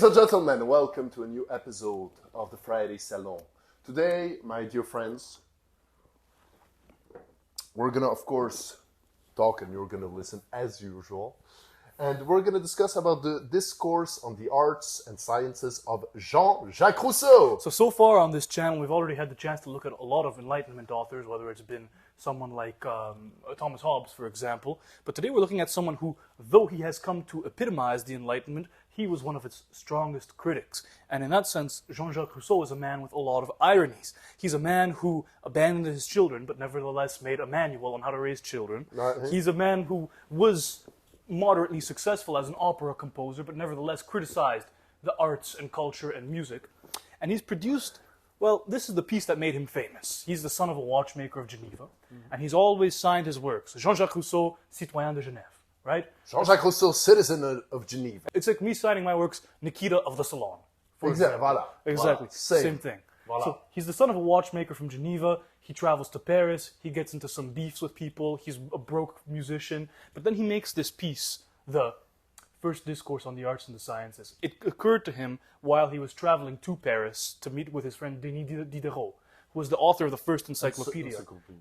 Ladies and gentlemen, welcome to a new episode of the Friday Salon. Today, my dear friends, we're going to, of course, talk and you're going to listen as usual. And we're going to discuss about the Discourse on the Arts and Sciences of Jacques Rousseau. So far on this channel, we've already had the chance to look at a lot of Enlightenment authors, whether it's been someone like Thomas Hobbes, for example. But today we're looking at someone who, though he has come to epitomize the Enlightenment, he was one of its strongest critics. And in that sense, Jean-Jacques Rousseau is a man with a lot of ironies. He's a man who abandoned his children, but nevertheless made a manual on how to raise children. He's a man who was moderately successful as an opera composer, but nevertheless criticized the arts and culture and music. And he's produced, well, this is the piece that made him famous. He's the son of a watchmaker of Geneva, and he's always signed his works. Jean-Jacques Rousseau, citoyen de Genève, right? Jean-Jacques Rousseau, citizen of Geneva. It's like me signing my works, Nikita of the Salon. Exactly. Voilà. Exactly. Voilà. Same thing. Voilà. So he's the son of a watchmaker from Geneva. He travels to Paris. He gets into some beefs with people. He's a broke musician. But then he makes this piece, the First Discourse on the Arts and the Sciences. It occurred to him while he was traveling to Paris to meet with his friend Denis Diderot, who was the author of the first encyclopedia.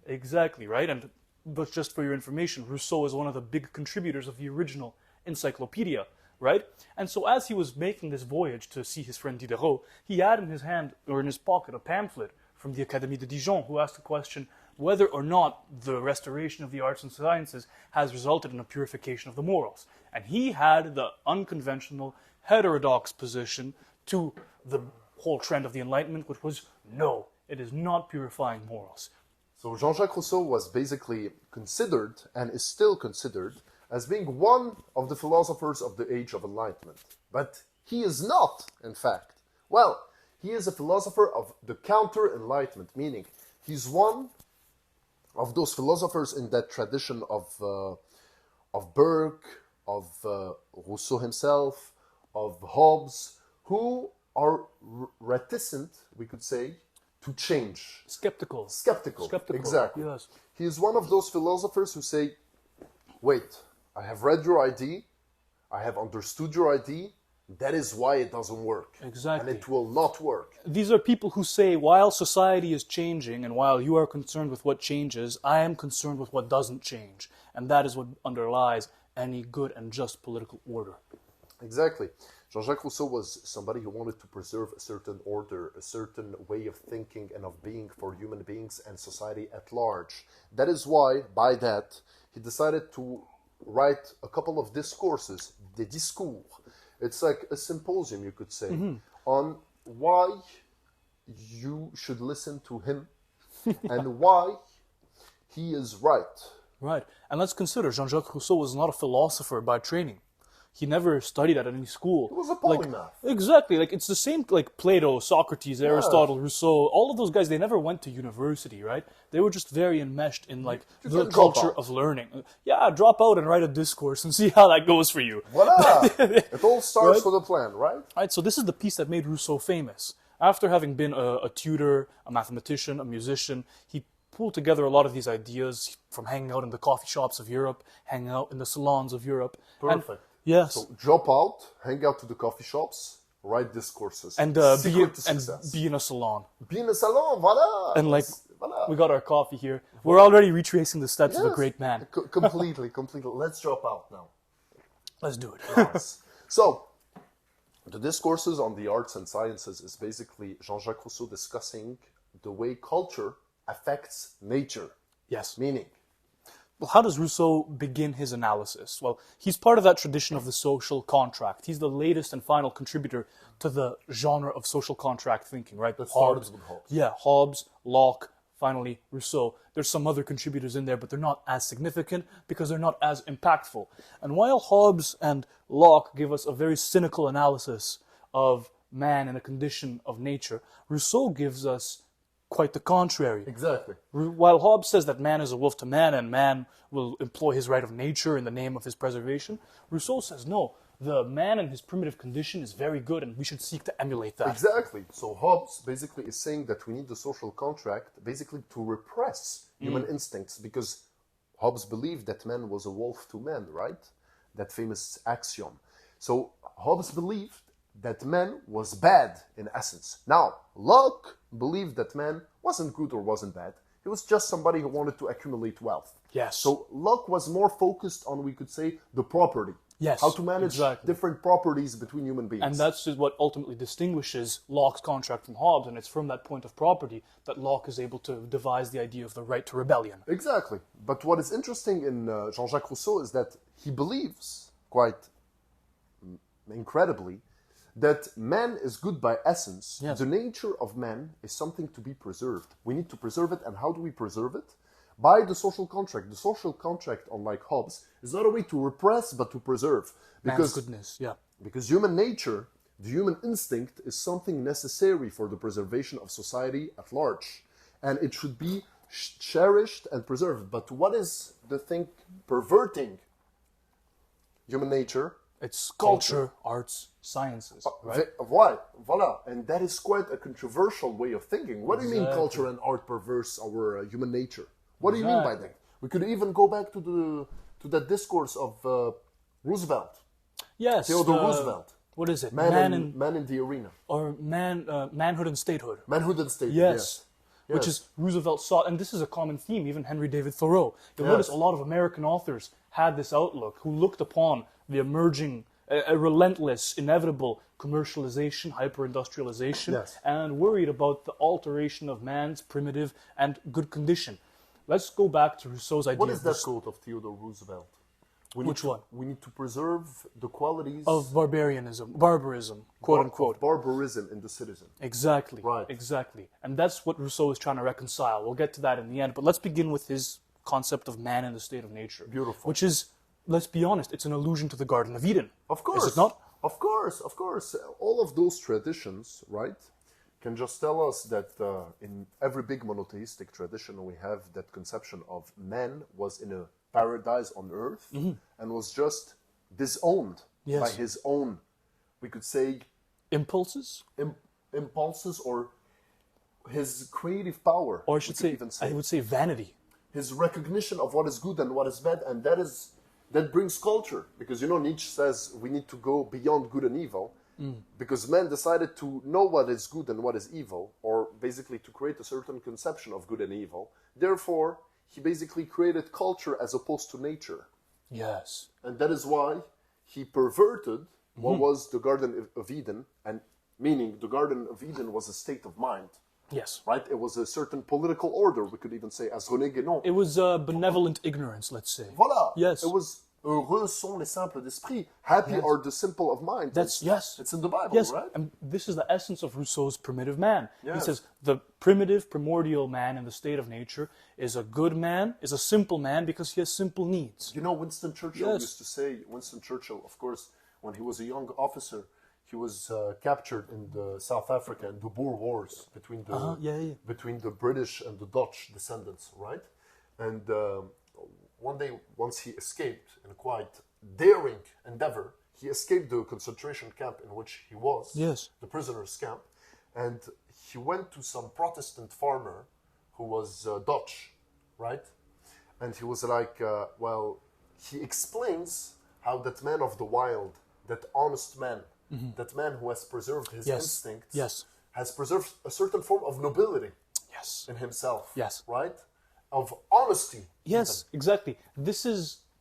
Exactly, right? And but just for your information, Rousseau is one of the big contributors of the original encyclopedia, right? And so as he was making this voyage to see his friend Diderot, he had in his hand, or in his pocket, a pamphlet from the Académie de Dijon, who asked the question whether or not the restoration of the arts and sciences has resulted in a purification of the morals. And he had the unconventional, heterodox position to the whole trend of the Enlightenment, which was, no, it is not purifying morals. So Jean-Jacques Rousseau was basically considered, and is still considered, as being one of the philosophers of the Age of Enlightenment. But he is not, in fact. Well, he is a philosopher of the counter-enlightenment, meaning he's one of those philosophers in that tradition of Burke, of Rousseau himself, of Hobbes, who are reticent, we could say, to change. Skeptical. Skeptical, exactly. Yes. He is one of those philosophers who say, wait, I have read your idea, I have understood your idea, that is why it doesn't work. Exactly. And it will not work. These are people who say, while society is changing and while you are concerned with what changes, I am concerned with what doesn't change. And that is what underlies any good and just political order. Exactly. Jean-Jacques Rousseau was somebody who wanted to preserve a certain order, a certain way of thinking and of being for human beings and society at large. That is why, by that, he decided to write a couple of discourses, des discours. It's like a symposium, you could say, on why you should listen to him and why he is right. Right. And let's consider, Jean-Jacques Rousseau was not a philosopher by training. He never studied at any school. He was a polymath. Exactly. Like, it's the same like Plato, Socrates, Aristotle, Rousseau. All of those guys, they never went to university, right? They were just very enmeshed in like the culture of learning. Yeah, drop out and write a discourse and see how that goes for you. Voila! It all starts with a plan, right? Right. So this is the piece that made Rousseau famous. After having been a tutor, a mathematician, a musician, he pulled together a lot of these ideas from hanging out in the coffee shops of Europe, hanging out in the salons of Europe. Perfect. Yes. So drop out, hang out to the coffee shops, write discourses. And be in a salon. Be in a salon, voilà. And like, voilà. We got our coffee here. We're already retracing the steps of a great man. Completely. Let's drop out now. Let's do it. Yes. So, the Discourses on the Arts and Sciences is basically Jean-Jacques Rousseau discussing the way culture affects nature. Yes. Meaning, well, how does Rousseau begin his analysis? Well, he's part of that tradition of the social contract. He's the latest and final contributor to the genre of social contract thinking, right? Hobbes. Yeah, Hobbes, Locke, finally Rousseau. There's some other contributors in there, but they're not as significant because they're not as impactful. And while Hobbes and Locke give us a very cynical analysis of man and a condition of nature, Rousseau gives us quite the contrary. Exactly. While Hobbes says that man is a wolf to man and man will employ his right of nature in the name of his preservation, Rousseau says no, the man in his primitive condition is very good and we should seek to emulate that. Exactly. So Hobbes basically is saying that we need the social contract basically to repress human instincts, because Hobbes believed that man was a wolf to man, right? That famous axiom. So Hobbes believed that man was bad in essence. Now, Locke believed that man wasn't good or wasn't bad. He was just somebody who wanted to accumulate wealth. Yes. So Locke was more focused on, we could say, the property. Yes, how to manage exactly. different properties between human beings. And that's what ultimately distinguishes Locke's contract from Hobbes, and it's from that point of property that Locke is able to devise the idea of the right to rebellion. Exactly. But what is interesting in Jean-Jacques Rousseau is that he believes, quite incredibly, that man is good by essence. Yes. The nature of man is something to be preserved. We need to preserve it, and how do we preserve it? By the social contract. The social contract, unlike Hobbes, is not a way to repress, but to preserve. Man's goodness, yeah. Because human nature, the human instinct, is something necessary for the preservation of society at large. And it should be cherished and preserved. But what is the thing perverting human nature? It's culture, arts, sciences, right? Why? Voilà. And that is quite a controversial way of thinking. What do you mean culture and art perverse our human nature? What do you mean by that? We could even go back to that discourse of Roosevelt. Yes. Theodore Roosevelt. What is it? Man in the arena. Or manhood and statehood. Manhood and statehood, yes. Which is Roosevelt sought, and this is a common theme, even Henry David Thoreau. You'll notice a lot of American authors had this outlook, who looked upon the emerging, a relentless, inevitable commercialization, hyper-industrialization, and worried about the alteration of man's primitive and good condition. Let's go back to Rousseau's idea. What is that quote of Theodore Roosevelt? Which one? We need to preserve the qualities of barbarism, quote unquote. Barbarism in the citizen. Exactly. Right. Exactly. And that's what Rousseau is trying to reconcile. We'll get to that in the end. But let's begin with his concept of man in the state of nature. Beautiful. Which is, let's be honest, it's an allusion to the Garden of Eden. Of course. Is it not? Of course. All of those traditions, right, can just tell us that in every big monotheistic tradition we have that conception of man was in a paradise on earth and was just disowned by his own, we could say, impulses? Impulses, or his creative power. Or I would say vanity. His recognition of what is good and what is bad, and that brings culture. Because, Nietzsche says we need to go beyond good and evil. Because man decided to know what is good and what is evil, or basically to create a certain conception of good and evil. Therefore, he basically created culture as opposed to nature. Yes. And that is why he perverted what was the Garden of Eden, and meaning the Garden of Eden was a state of mind. Yes. Right? It was a certain political order, we could even say, as René Guénon. It was benevolent ignorance, let's say. Voilà. Yes. It was heureux sont les simples d'esprit. Happy are the simple of mind. It's in the Bible, right? And this is the essence of Rousseau's primitive man. Yes. He says the primitive, primordial man in the state of nature is a good man, is a simple man because he has simple needs. Winston Churchill used to say, of course, when he was a young officer, he was captured in the South Africa in the Boer Wars between the British and the Dutch descendants, right? And one day, once he escaped in a quite daring endeavor, he escaped the concentration camp in which he was, the prisoners' camp, and he went to some Protestant farmer who was Dutch, right? And he was like, he explains how that man of the wild, that honest man, that man who has preserved his instincts, has preserved a certain form of nobility in himself, right? Of honesty. Yes, exactly.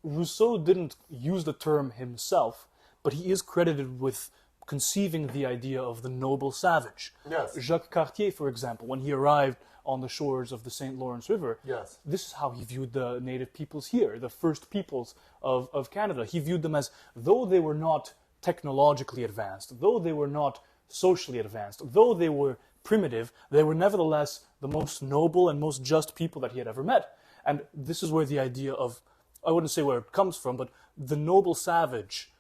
Rousseau didn't use the term himself, but he is credited with conceiving the idea of the noble savage. Yes. Jacques Cartier, for example, when he arrived on the shores of the St. Lawrence River, this is how he viewed the native peoples here, the first peoples of Canada. He viewed them as, though they were not technologically advanced, though they were not socially advanced, though they were primitive, they were nevertheless the most noble and most just people that he had ever met. And this is where the idea of, I wouldn't say where it comes from, but the noble savage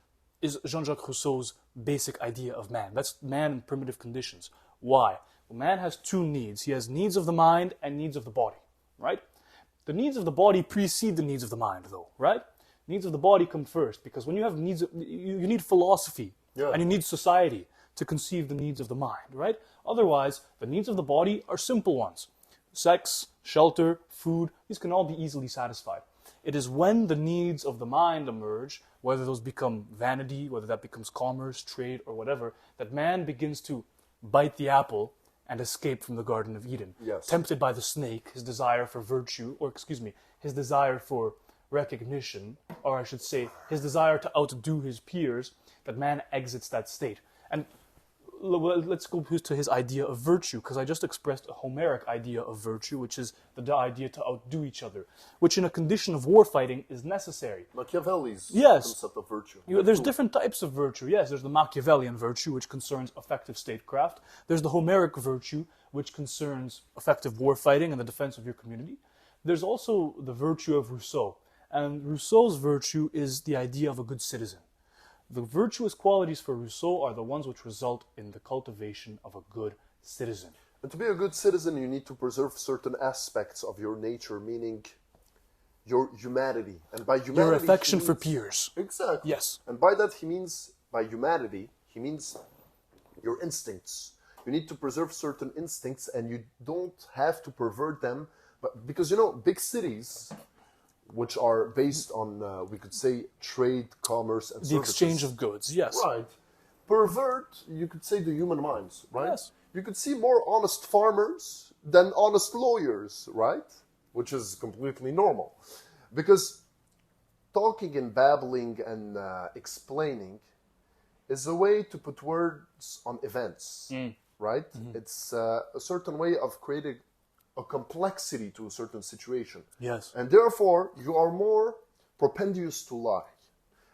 is Jean-Jacques Rousseau's basic idea of man. That's man in primitive conditions. Why? Well, man has two needs. He has needs of the mind and needs of the body, right? The needs of the body precede the needs of the mind, though, right? Needs of the body come first, because when you have needs, you need philosophy, and you need society to conceive the needs of the mind, right? Otherwise, the needs of the body are simple ones. Sex, shelter, food, these can all be easily satisfied. It is when the needs of the mind emerge, whether those become vanity, whether that becomes commerce, trade, or whatever, that man begins to bite the apple and escape from the Garden of Eden. Yes. Tempted by the snake, his desire for virtue, or excuse me, his desire for recognition, or I should say, his desire to outdo his peers, that man exits that state. And let's go to his idea of virtue, because I just expressed a Homeric idea of virtue, which is the idea to outdo each other, which in a condition of war fighting is necessary. Machiavelli's Yes. concept of virtue. There's different types of virtue. Yes, there's the Machiavellian virtue, which concerns effective statecraft. There's the Homeric virtue, which concerns effective war fighting and the defense of your community. There's also the virtue of Rousseau. And Rousseau's virtue is the idea of a good citizen. The virtuous qualities for Rousseau are the ones which result in the cultivation of a good citizen. And to be a good citizen, you need to preserve certain aspects of your nature, meaning your humanity. And by humanity, Your affection he for means- peers. Exactly. Yes. And by that, he means, by humanity, he means your instincts. You need to preserve certain instincts, and you don't have to pervert them. But because, big cities, which are based on, we could say, trade, commerce, and The services. exchange of goods, yes. Right. Pervert, you could say, the human minds, right? Yes. You could see more honest farmers than honest lawyers, right? Which is completely normal. Because talking and babbling and explaining is a way to put words on events, right? It's a certain way of creating a complexity to a certain situation. Yes. And therefore, you are more propendious to lie.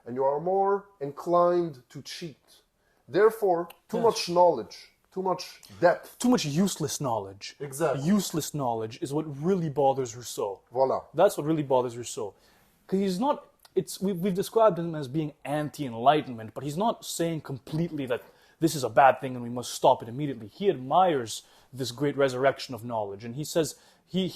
And you are more inclined to cheat. Therefore, too much knowledge, too much depth. Too much useless knowledge. Exactly. Useless knowledge is what really bothers Rousseau. Voila. That's what really bothers Rousseau. Because he's not, we've described him as being anti-enlightenment, but he's not saying completely that this is a bad thing and we must stop it immediately. He admires this great resurrection of knowledge, and he says, he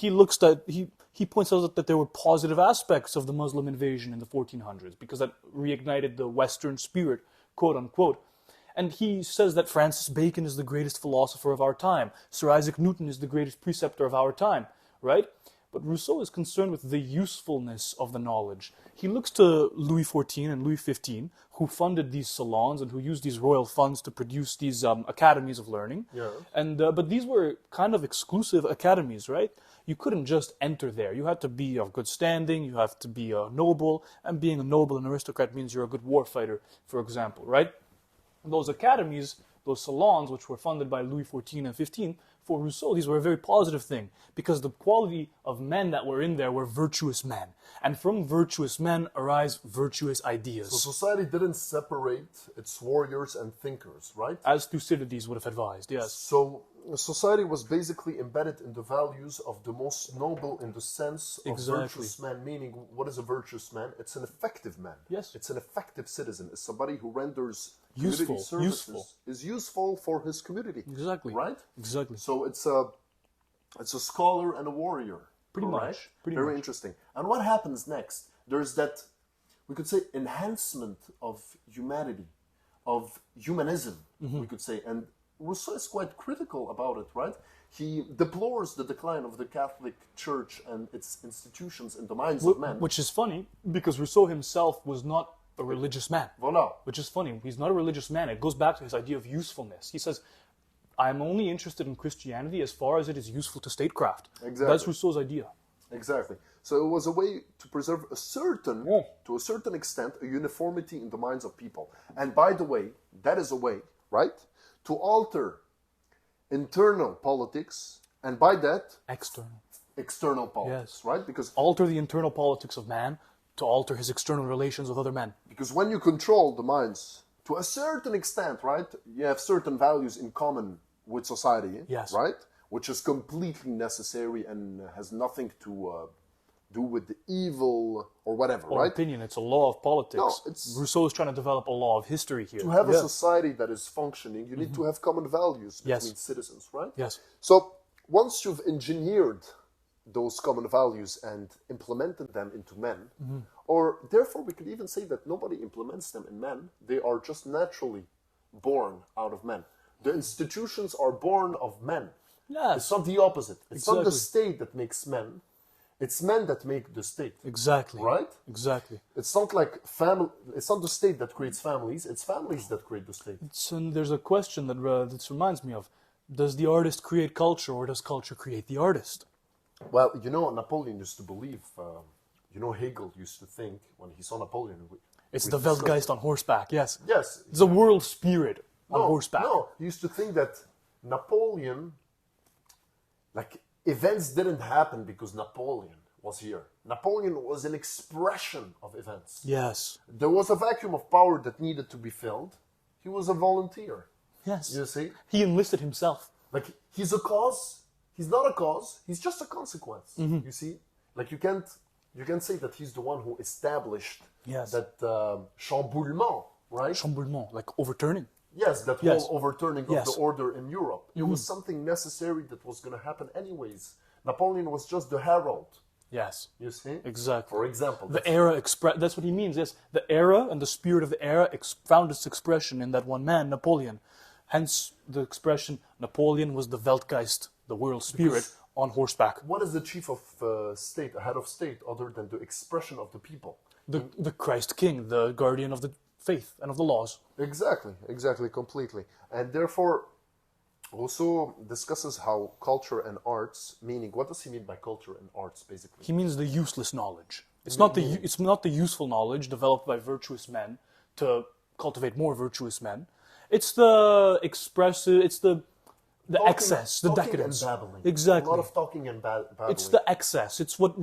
points out that there were positive aspects of the Muslim invasion in the 1400s, because that reignited the Western spirit, quote unquote. And he says that Francis Bacon is the greatest philosopher of our time. Sir Isaac Newton is the greatest preceptor of our time, right? But Rousseau is concerned with the usefulness of the knowledge. He looks to Louis XIV and Louis XV, who funded these salons and who used these royal funds to produce these academies of learning. Yeah. And but these were kind of exclusive academies, right? You couldn't just enter there. You had to be of good standing, you have to be a noble, and being a noble and aristocrat means you're a good war fighter, for example, right? Those academies, those salons, which were funded by Louis XIV and XV, for Rousseau, these were a very positive thing, because the quality of men that were in there were virtuous men. And from virtuous men arise virtuous ideas. So society didn't separate its warriors and thinkers, right? As Thucydides would have advised, yes. So society was basically embedded in the values of the most noble in the sense of Exactly. virtuous man, meaning what is a virtuous man? It's an effective man. Yes. It's an effective citizen. It's somebody who renders Useful, community services, useful. is useful for his community. Exactly. Right? Exactly. So it's a scholar and a warrior. Pretty correct? much, pretty Very much. interesting. And what happens next? There's that, we could say, enhancement of humanity, of humanism, we could say. And Rousseau is quite critical about it, right? He deplores the decline of the Catholic Church and its institutions in the minds of men. Which is funny, because Rousseau himself was not a religious man. Voila. Which is funny. He's not a religious man. It goes back to his idea of usefulness. He says, I'm only interested in Christianity as far as it is useful to statecraft. Exactly. That's Rousseau's idea. Exactly. So it was a way to preserve to a certain extent, a uniformity in the minds of people. And by the way, that is a way, right, to alter internal politics, and by that, external politics, Yes. right? Because Alter the internal politics of man to alter his external relations with other men. when you control the minds to a certain extent, right, you have certain values in common with society, Yes. right, which is completely necessary and has nothing to do with the evil or whatever, Or right? opinion, it's a law of politics. No, it's- Rousseau is trying to develop a law of history here. To have a Yeah. society that is functioning, you need to have common values Yes. between citizens, right? Yes. So once you've engineered those common values and implemented them into men, or therefore we could even say that nobody implements them in men, they are just naturally born out of men. The institutions are born of men. Yes. It's not the opposite. It's not the Exactly. state that makes men. It's men that make the state. Exactly. Right? Exactly. It's not like family. It's not the state that creates families. It's families that create the state. And there's a question that this reminds me of. Does the artist create culture, or does culture create the artist? Well, Napoleon used to believe. Hegel used to think when he saw Napoleon. It's the Weltgeist on horseback. Yes. Yes. It's the world spirit on horseback. No, he used to think that Napoleon, events didn't happen because Napoleon was here. Napoleon was an expression of events. Yes. There was a vacuum of power that needed to be filled. He was a volunteer. Yes. You see? He enlisted himself. He's a cause. He's not a cause. He's just a consequence. Mm-hmm. You see? You can't say that he's the one who established that chamboulement, right? Chamboulement, like overturning. Yes, that whole overturning of the order in Europe. It was something necessary that was going to happen anyways. Napoleon was just the herald. Yes. You see? Exactly. For example. The era that's what he means, yes. The era and the spirit of the era found its expression in that one man, Napoleon. Hence the expression, Napoleon was the Weltgeist, the world spirit, on horseback. What is the chief of state, a head of state, other than the expression of the people? The Christ King, the guardian of the faith and of the laws. Exactly, completely. And therefore, Rousseau discusses how culture and arts, meaning, what does he mean by culture and arts, basically? He means the useless knowledge. It's not the useful knowledge developed by virtuous men to cultivate more virtuous men. It's the expressive, it's the excess, the decadence. And babbling. Exactly. A lot of talking and babbling. It's the excess. It's what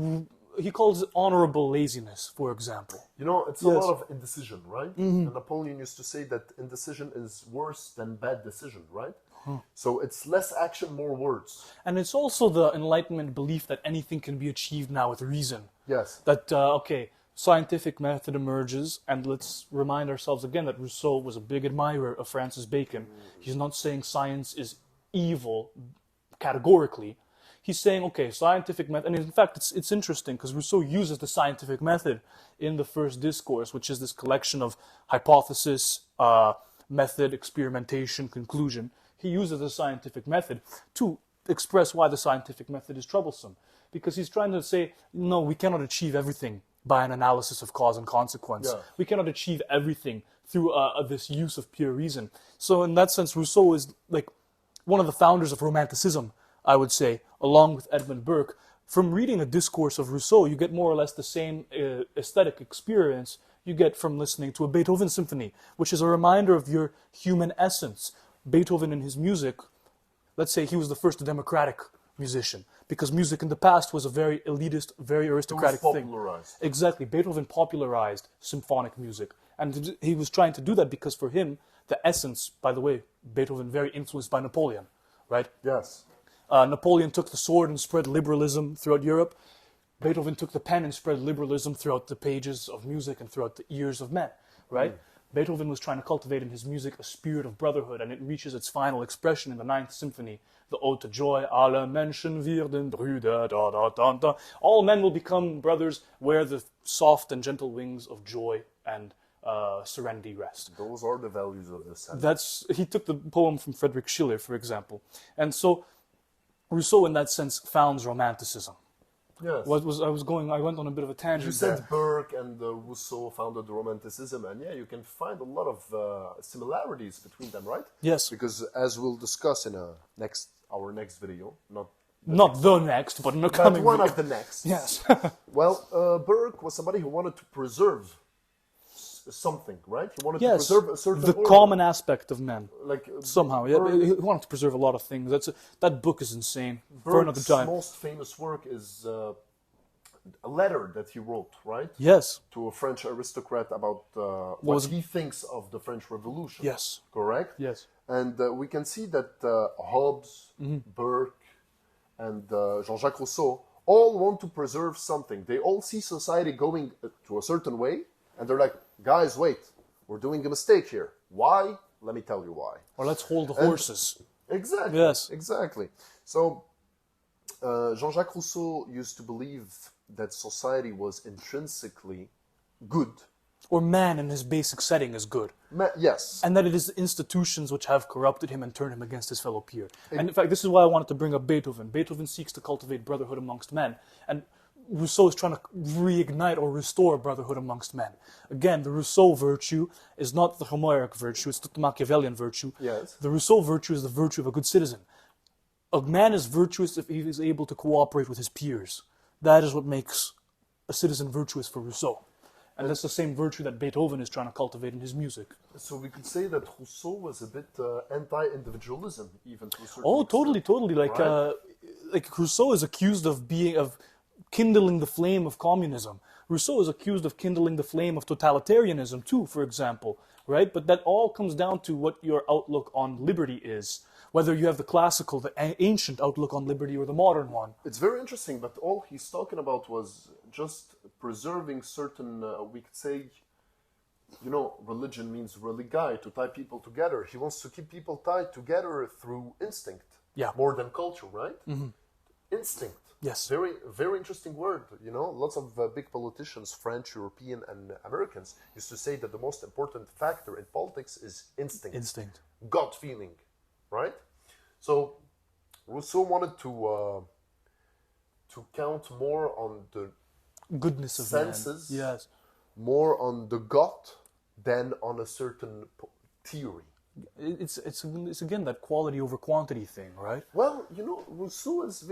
he calls honorable laziness, for example. It's a lot of indecision, right? Mm-hmm. And Napoleon used to say that indecision is worse than bad decision, right? So it's less action, more words. And it's also the Enlightenment belief that anything can be achieved now with reason. Yes. That, scientific method emerges, and let's remind ourselves again that Rousseau was a big admirer of Francis Bacon. He's not saying science is evil categorically. He's saying, scientific method, and in fact it's interesting because Rousseau uses the scientific method in the first discourse, which is this collection of hypothesis, method, experimentation, conclusion. He uses the scientific method to express why the scientific method is troublesome. Because he's trying to say, no, we cannot achieve everything by an analysis of cause and consequence. Yeah. We cannot achieve everything through this use of pure reason. So in that sense, Rousseau is one of the founders of Romanticism, I would say, along with Edmund Burke. From reading a discourse of Rousseau, you get more or less the same aesthetic experience you get from listening to a Beethoven symphony, which is a reminder of your human essence. Beethoven in his music, let's say he was the first democratic musician, because music in the past was a very elitist, very aristocratic thing. Exactly. Beethoven popularized symphonic music. And he was trying to do that because for him, the essence, by the way, Beethoven very influenced by Napoleon, right? Yes. Napoleon took the sword and spread liberalism throughout Europe. Beethoven took the pen and spread liberalism throughout the pages of music and throughout the ears of men, right? Beethoven was trying to cultivate in his music a spirit of brotherhood, and it reaches its final expression in the Ninth Symphony, the Ode to Joy. Alle Menschen werden Brüder, da da da da. All men will become brothers where the soft and gentle wings of joy and serenity rest. Those are the values of the sentence. He took the poem from Friedrich Schiller, for example. And so Rousseau, in that sense, founds Romanticism. Yes. I went on a bit of a tangent. You said Burke and Rousseau founded Romanticism, and you can find a lot of similarities between them, right? Yes. Because as we'll discuss in our next video, but in the coming one of the next. Yes. Well, Burke was somebody who wanted to preserve something, right? He wanted to preserve a certain the order. Common aspect of men. Somehow, Burke, he wanted to preserve a lot of things. That book is insane. For another Burke's time. most famous work is a letter that he wrote, right? Yes. To a French aristocrat about what he thinks of the French Revolution. Yes. Correct? Yes. And we can see that Hobbes, Burke, and Jean-Jacques Rousseau all want to preserve something. They all see society going to a certain way, and they're like, guys, wait, we're doing a mistake here. Why? Let me tell you why. Or let's hold the horses. Exactly. Yes. Exactly. So, Jean-Jacques Rousseau used to believe that society was intrinsically good. Or man in his basic setting is good. Yes. And that it is institutions which have corrupted him and turned him against his fellow peer. And in fact, this is why I wanted to bring up Beethoven. Beethoven seeks to cultivate brotherhood amongst men. And Rousseau is trying to reignite or restore brotherhood amongst men. Again, the Rousseau virtue is not the Homeric virtue, it's not the Machiavellian virtue. Yes. The Rousseau virtue is the virtue of a good citizen. A man is virtuous if he is able to cooperate with his peers. That is what makes a citizen virtuous for Rousseau. And that's the same virtue that Beethoven is trying to cultivate in his music. So we could say that Rousseau was a bit anti-individualism, even to a certain Oh, extent. totally. Like Rousseau is accused of kindling the flame of communism. Rousseau is accused of kindling the flame of totalitarianism too, for example, right? But that all comes down to what your outlook on liberty is. Whether you have the classical, the ancient outlook on liberty or the modern one. It's very interesting, but all he's talking about was just preserving certain, we could say, religion means religai, to tie people together. He wants to keep people tied together through instinct, more than culture, right? Mm-hmm. Instinct. Yes. Very, very interesting word. Lots of big politicians, French, European, and Americans, used to say that the most important factor in politics is instinct. Instinct. Gut feeling, right? So Rousseau wanted to count more on the goodness of senses, man. Yes, more on the gut than on a certain theory. It's again that quality over quantity thing, right? Well, Rousseau is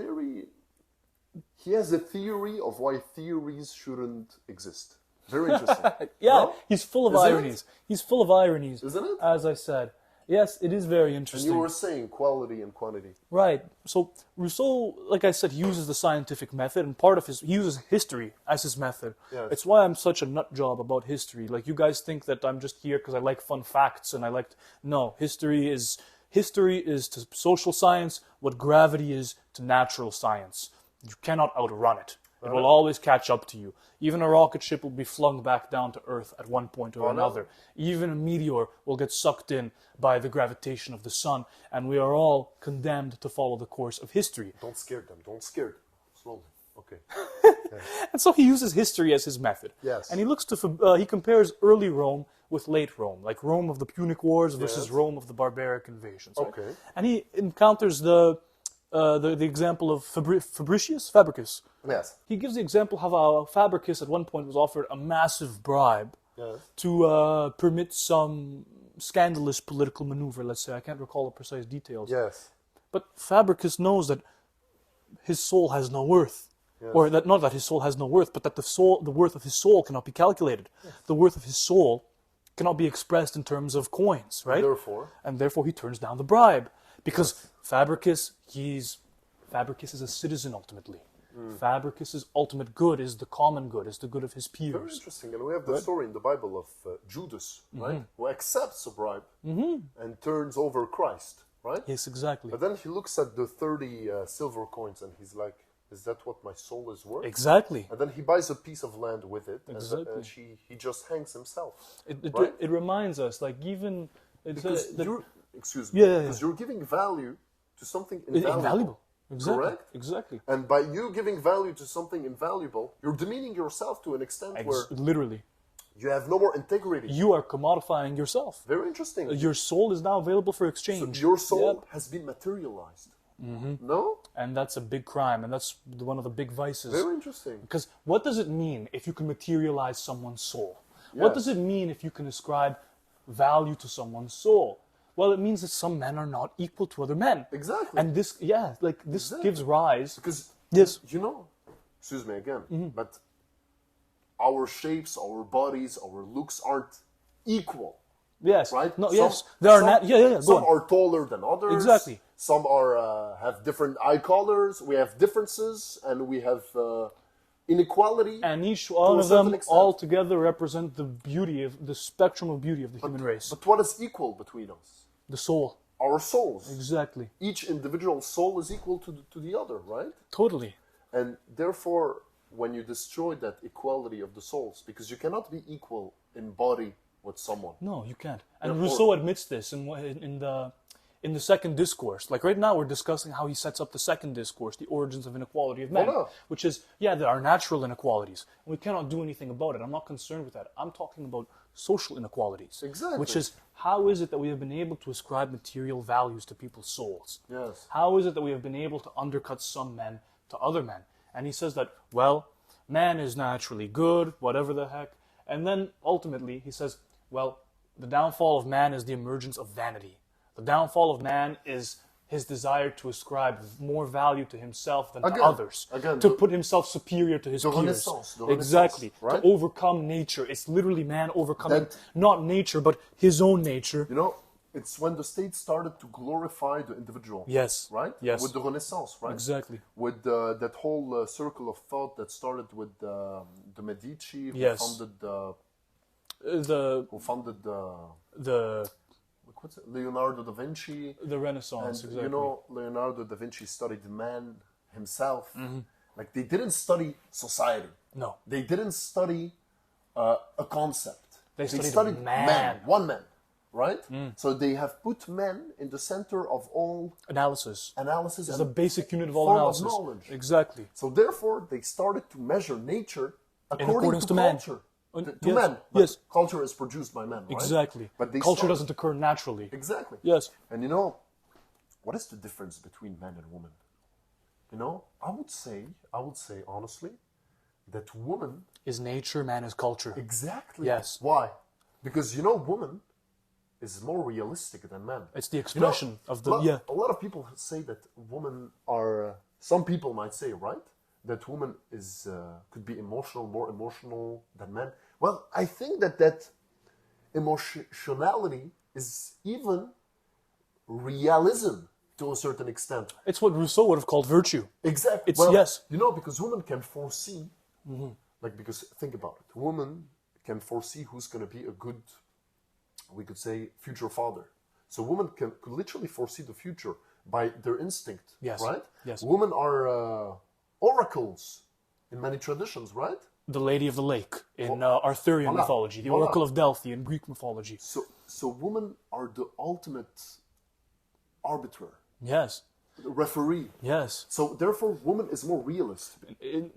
he has a theory of why theories shouldn't exist. Very interesting. Yeah, he's full of Isn't ironies. He's full of ironies. Isn't it? As I said. Yes, it is very And interesting. you were saying quality and quantity. Right. So Rousseau, like I said, uses the scientific method, and he uses history as his method. Yes. It's why I'm such a nut job about history. Like, you guys think that I'm just here because I like fun facts and no, history is to social science what gravity is to natural science. You cannot outrun it. It will always catch up to you. Even a rocket ship will be flung back down to Earth at one point or another. Even a meteor will get sucked in by the gravitation of the sun, and we are all condemned to follow the course of history. Don't scare them. Don't scare them. Slowly. Okay. And so he uses history as his method. Yes. And he compares early Rome with late Rome, like Rome of the Punic Wars versus Rome of the barbaric invasions. Right? Okay. And he encounters the example of Fabricius. Yes. He gives the example how Fabricius at one point was offered a massive bribe to permit some scandalous political maneuver, let's say. I can't recall the precise details. Yes. But Fabricius knows that his soul has no worth. Yes. Or that not that his soul has no worth, but that the worth of his soul cannot be calculated. Yes. The worth of his soul cannot be expressed in terms of coins, right? And therefore he turns down the bribe. Because Fabricius is a citizen ultimately. Fabricius' ultimate good is the common good, is the good of his peers. Very interesting. And we have the story in the Bible of Judas, right? Who accepts a bribe and turns over Christ, right? Yes, exactly. But then he looks at the 30 silver coins and he's like, is that what my soul is worth? Exactly. And then he buys a piece of land with it, Exactly. and he just hangs himself. It reminds us, like, even... Because you're giving value to something invaluable. Exactly. Correct? Exactly. And by you giving value to something invaluable, you're demeaning yourself to an extent where... Literally. You have no more integrity. You are commodifying yourself. Very interesting. Your soul is now available for exchange. So your soul has been materialized. No? And that's a big crime, and that's one of the big vices. Very interesting. Because what does it mean if you can materialize someone's soul? Yes. What does it mean if you can ascribe value to someone's soul? Well, it means that some men are not equal to other men. Exactly. And this gives rise... Because, yes. Excuse me again, but our shapes, our bodies, our looks aren't equal. Yes. Right? No, yes. Some are taller than others. Exactly. Some are have different eye colors. We have differences, and we have inequality. And each one of them all together represent the beauty of the spectrum of beauty of the human race. But what is equal between us? The soul. Our souls. Exactly. Each individual soul is equal to the other, right? Totally. And therefore, when you destroy that equality of the souls, because you cannot be equal in body with someone. No, you can't. And Rousseau admits this in the second discourse. Like right now we're discussing how he sets up the second discourse, the origins of inequality of men, which is, there are natural inequalities, and we cannot do anything about it. I'm not concerned with that. I'm talking about social inequalities. Exactly. Which is, how is it that we have been able to ascribe material values to people's souls? Yes. How is it that we have been able to undercut some men to other men? And he says that, well, man is naturally good, whatever the heck. And then ultimately he says, well, the downfall of man is the emergence of vanity. The downfall of man is his desire to ascribe more value to himself than to others. To put himself superior to his peers. Exactly. Right? To overcome nature. It's literally man overcoming not nature, but his own nature. You know, it's when the state started to glorify the individual. Yes. Right? Yes. With the Renaissance, right? Exactly. With that whole circle of thought that started with the Medici, who founded what's it? Leonardo da Vinci. The Renaissance, and, exactly. You know, Leonardo da Vinci studied man himself. Like, they didn't study society. No. They didn't study a concept. They studied man. One man. Right? So they have put men in the center of all analysis. It's the basic unit of all analysis. Of knowledge. Exactly. So therefore, they started to measure nature according to culture. To men. Yes. Culture is produced by men, right? Exactly. But culture doesn't occur naturally. Exactly. Yes. And you know, what is the difference between man and woman? You know, I would say honestly, that woman is nature, man is culture. Exactly. Yes. Why? Because you know, woman is more realistic than man. It's the expression of the A lot of people say that women are. Some people might say, right, that woman is could be more emotional than men. Well, I think that emotionality is even realism to a certain extent. It's what Rousseau would have called virtue. Exactly. Yes. You know, because women can foresee, because think about it, women can foresee who's going to be a good, we could say, future father. So women could literally foresee the future by their instinct, right? Yes. Women are oracles in many traditions, right? The Lady of the Lake in Arthurian mythology, the Oracle of Delphi in Greek mythology. So women are the ultimate arbiter. Yes. The referee. Yes. So therefore, woman is more realist.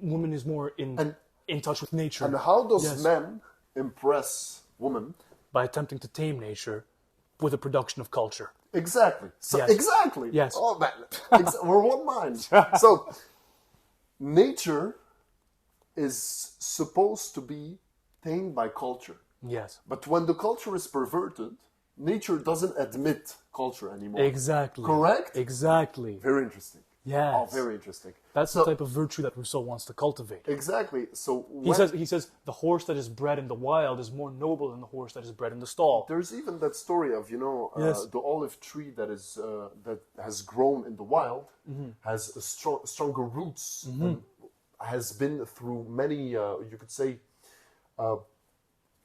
Woman is more in touch with nature. And how does men impress woman? By attempting to tame nature with a production of culture. Exactly. So exactly. Yes. Oh man, we're one mind. So nature is supposed to be tamed by culture. Yes. But when the culture is perverted, nature doesn't admit culture anymore. Exactly. Correct? Exactly. Very interesting. Yes. Oh, very interesting. That's the type of virtue that Rousseau wants to cultivate. Exactly. So he says the horse that is bred in the wild is more noble than the horse that is bred in the stall. There's even that story of the olive tree that is that has grown in the wild has a stronger roots and has been through many you could say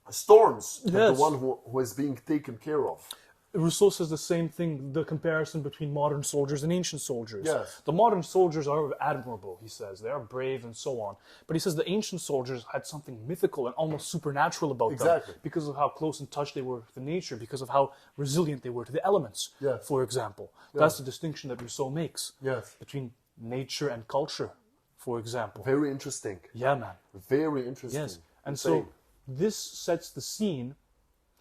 storms than the one who is being taken care of. Rousseau says the same thing, the comparison between modern soldiers and ancient soldiers. Yes. The modern soldiers are admirable, he says. They are brave and so on. But he says the ancient soldiers had something mythical and almost supernatural about them. Because of how close in touch they were with the nature, because of how resilient they were to the elements, for example. That's the distinction that Rousseau makes between nature and culture, for example. Very interesting. Yeah, man. Very interesting. Yes. And so this sets the scene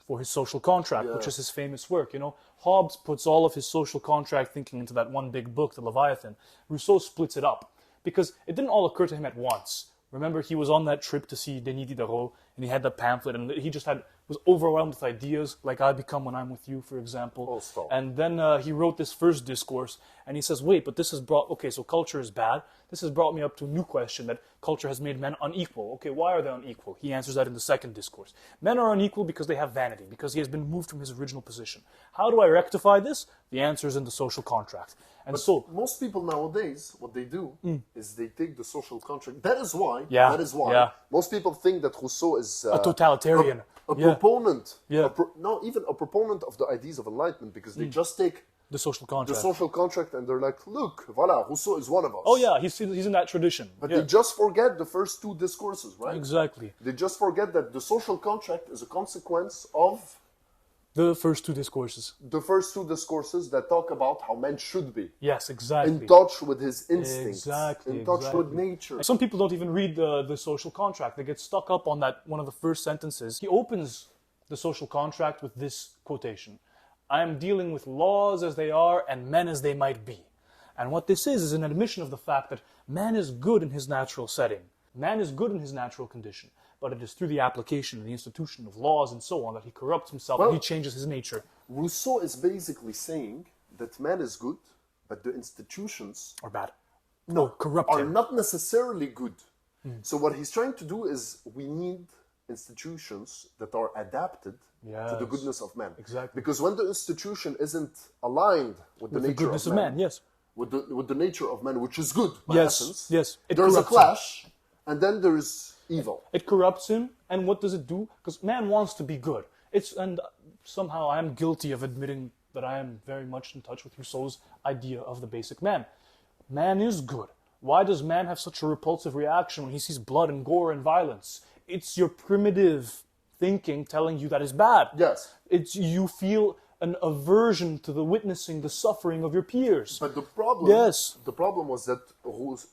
for his social contract, which is his famous work. You know, Hobbes puts all of his social contract thinking into that one big book, the Leviathan. Rousseau splits it up because it didn't all occur to him at once. Remember, he was on that trip to see Denis Diderot, and he had the pamphlet, and he just was overwhelmed with ideas, like I become when I'm with you, for example. And then he wrote this first discourse, and he says, wait, but this has brought, okay, so culture is bad. This has brought me up to a new question, that culture has made men unequal. Okay, why are they unequal? He answers that in the second discourse. Men are unequal because they have vanity, because he has been moved from his original position. How do I rectify this? The answer is in the social contract. And but so most people nowadays, what they do is they take the social contract. That is why. Most people think that Rousseau is a totalitarian, a proponent. Not even a proponent of the ideas of enlightenment, because they just take the social contract. And they're like, look, voilà, Rousseau is one of us. Oh yeah, he's in that tradition. But they just forget the first two discourses, right? Exactly. They just forget that the social contract is a consequence of the first two discourses. The first two discourses that talk about how man should be. Yes, exactly. In touch with his instincts. In touch with nature. Some people don't even read the social contract. They get stuck up on that one of the first sentences. He opens the social contract with this quotation. I am dealing with laws as they are and men as they might be. And what this is an admission of the fact that man is good in his natural setting. Man is good in his natural condition, but it is through the application and the institution of laws and so on that he corrupts himself and he changes his nature. Rousseau is basically saying that man is good, but the institutions Or bad. are corrupting. not necessarily good. So what he's trying to do is we need institutions that are adapted to the Yes. goodness of man. Exactly. Because when the institution isn't aligned with the The nature goodness of man, yes. with the nature of man, which is good by Yes, essence, yes. It there's a corrupts him. clash, and then there's evil. It corrupts him, and what does it do? Because man wants to be good. And somehow I am guilty of admitting that I am very much in touch with Rousseau's idea of the basic man. Man is good. Why does man have such a repulsive reaction when he sees blood and gore and violence? It's your primitive thinking telling you that is bad. Yes. It's you feel an aversion to the witnessing the suffering of your peers. But the problem, Yes. the problem was that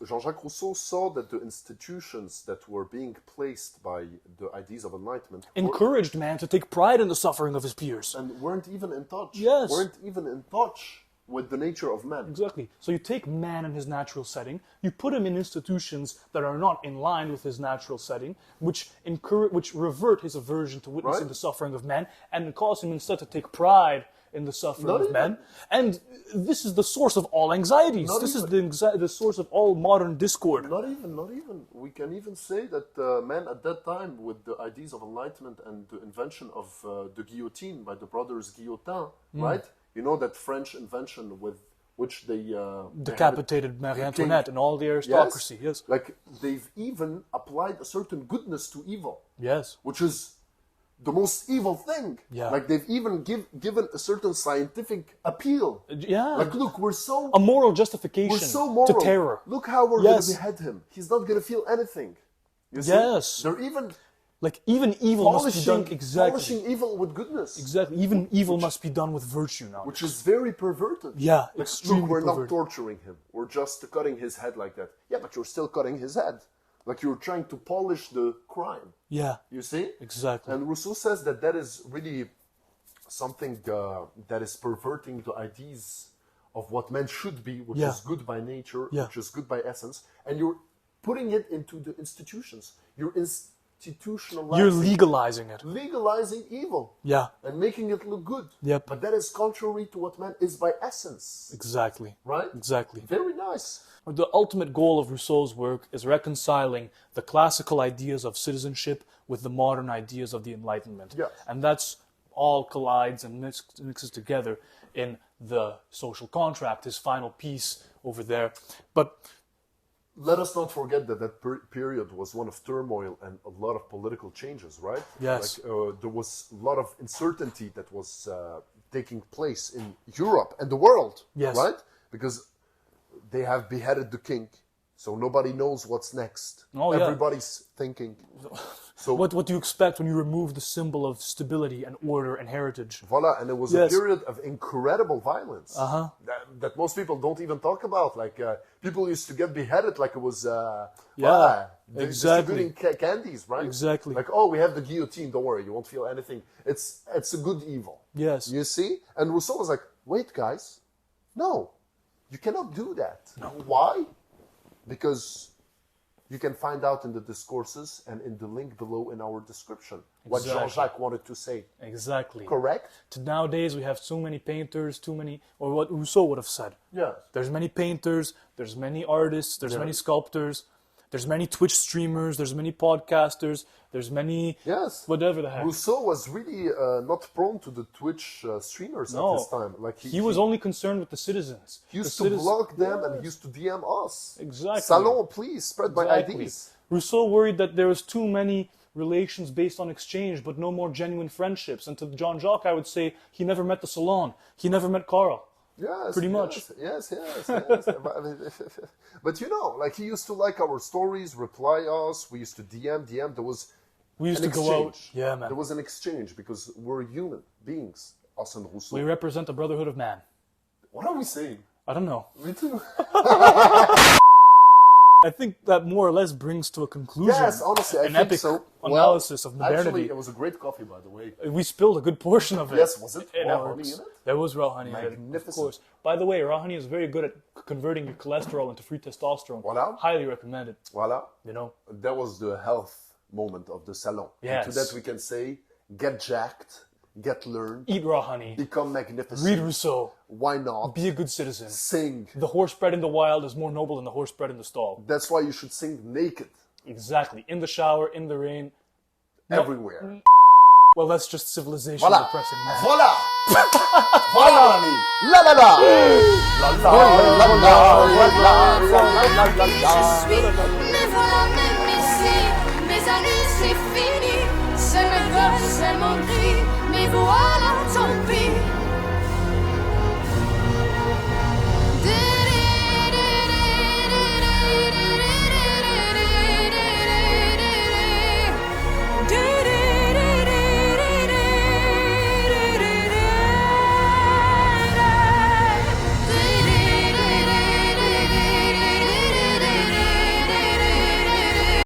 Jean-Jacques Rousseau saw that the institutions that were being placed by the ideas of enlightenment Encouraged man to take pride in the suffering of his peers. and weren't even in touch. Yes. Weren't even in touch with the nature of man. Exactly. So you take man in his natural setting, you put him in institutions that are not in line with his natural setting, which revert his aversion to witnessing Right. the suffering of men, and cause him instead to take pride in the suffering Not of even- men. And this is the source of all anxieties. Not This even- is the source of all modern discord. Not even. We can even say that man at that time, with the ideas of enlightenment and the invention of the guillotine by the brothers Guillotin, right? You know that French invention with which they Decapitated Marie Antoinette and all the aristocracy. Yes. Like they've even applied a certain goodness to evil, Yes. which is the most evil thing. Yeah. Like they've even given a certain scientific appeal. Yeah. Like look, we're A moral justification so moral. to terror. Look how we're Yes. going to behead him. He's not going to feel anything. You see? Yes. They're even Like even evil must be done polishing evil with goodness, Exactly. Even evil must be done with virtue now. which is very perverted. Yeah, Like, extremely look, we're not perverted. torturing him. We're just cutting his head like that. Yeah, but you're still cutting his head. Like you're trying to polish the crime. Yeah. You see? Exactly. And Rousseau says that that is really something that is perverting the ideas of what man should be, which Yeah. is good by nature, Yeah. which is good by essence, and you're putting it into the institutions. You're institutionalizing, You're legalizing it. legalizing evil Yeah. and making it look good. Yep. But that is contrary to what man is by essence, Exactly. right? Exactly. Very nice. The ultimate goal of Rousseau's work is reconciling the classical ideas of citizenship with the modern ideas of the Enlightenment. Yes. And that's all collides and mixes together in the social contract, his final piece over there. But Let us not forget that that period was one of turmoil and a lot of political changes, right? Yes. Like, there was a lot of uncertainty that was taking place in Europe and the world, Yes. right? Because they have beheaded the king, so nobody knows what's next. Oh, yeah. Everybody's thinking. So what do you expect when you remove the symbol of stability and order and heritage? voila, and it was Yes. a period of incredible violence Uh-huh. that most people don't even talk about. Like people used to get beheaded like it was Exactly. distributing candies, right? Exactly. Like, oh, we have the guillotine. Don't worry, you won't feel anything. It's a good evil. Yes. You see? And Rousseau was like, wait, guys, no, you cannot do that. No. Why? Because you can find out in the discourses and in the link below in our description what Exactly. Jean-Jacques wanted to say. Exactly. Correct? Nowadays we have so many painters, or what Rousseau would have said. Yes. There's many painters, there's many artists, there's many sculptors, there's many Twitch streamers, there's many podcasters, there's many Yes. whatever the heck. Rousseau was really not prone to the Twitch streamers No. at this time. Like He was only concerned with the citizens. he used The to citizens- block them and he used to DM us. Exactly. Salon, please spread my Exactly. ideas. Rousseau worried that there was too many relations based on exchange, but no more genuine friendships. And to Jean-Jacques, I would say he never met the Salon. He never met Carl. Yes, Pretty much. Yes. But you know, like he used to like our stories, reply us. We used to DM. There was We used an to go out. exchange. Yeah, man. There was an exchange because we're human beings, us and Rousseau. We represent the brotherhood of man. What are we saying? I don't know. Me too. I think that more or less brings to a conclusion. Yes, honestly, I an think epic so. analysis of modernity. Actually, it was a great coffee, by the way. We spilled a good portion of it. Yes, was it in raw our- honey in it? There was raw honey in it, of Magnificent. course. By the way, raw honey is very good at converting your cholesterol into free testosterone. Voilà. Highly recommended. Voila. You know, That was the health moment of the salon. Yes. And to that we can say, get jacked, get learned, eat raw honey. become magnificent. Read Rousseau. Why not? Be a good citizen. Sing. The horse bred in the wild is more noble than the horse bred in the stall. That's why you should sing naked. Exactly. In the shower, in the rain. No. Everywhere. Well, that's just civilization Voilà. oppressing man. Voilà. Voilà, honey. La la la. La la la la la la la la la. Je suis, mais voilà même ici, mes années c'est fini, c'est mes gosses, c'est mon cri, mais voilà tant pis,